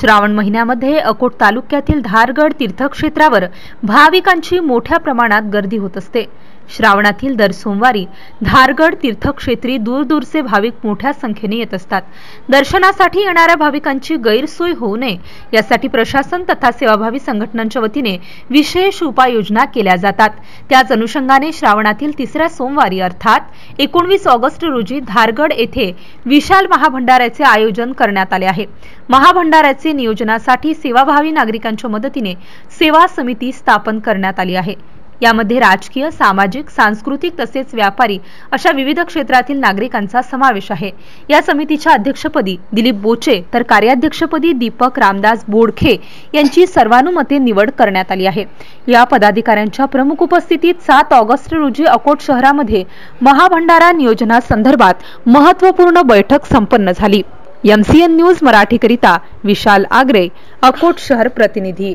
श्रावण महिन्यामध्ये अकोट तालुक्यातील धारगड तीर्थक्षेत्रावर भाविकांची मोठ्या प्रमाणात गर्दी होत असते। श्रावणातील दर सोमवारी धारगड तीर्थक्षेत्री दूरदूरचे भाविक मोठ्या संख्येने येत असतात। दर्शनासाठी येणाऱ्या भाविकांची गैरसोय होऊ नये यासाठी प्रशासन तथा सेवाभावी संघटनांच्या वतीने विशेष उपाययोजना केल्या जातात। त्याच अनुषंगाने श्रावणातील तिसऱ्या सोमवारी अर्थात 19 ऑगस्ट रोजी धारगड येथे विशाल महाभंडाऱ्याचे आयोजन करण्यात आले आहे। महाभंडाऱ्याचे नियोजनासाठी सेवाभावी नागरिकांच्या मदतीने सेवा समिती स्थापन करण्यात आली आहे। यामध्ये राजकीय, सामाजिक, सांस्कृतिक तसेच व्यापारी अशा विविध क्षेत्रातील नागरिकांचा समावेश आहे। या समितीच्या अध्यक्षपदी दिलीप बोचे तर कार्याध्यक्षपदी दीपक रामदास बोडखे यांची सर्वानुमते निवड करण्यात आली आहे। या पदाधिकाऱ्यांच्या प्रमुख उपस्थितीत 7 ऑगस्ट रोजी अकोट शहरामध्ये महाभंडारा नियोजनासंदर्भात महत्त्वपूर्ण बैठक संपन्न झाली। MCN न्यूज मराठीकरिता विशाल आगरे, अकोट शहर प्रतिनिधी।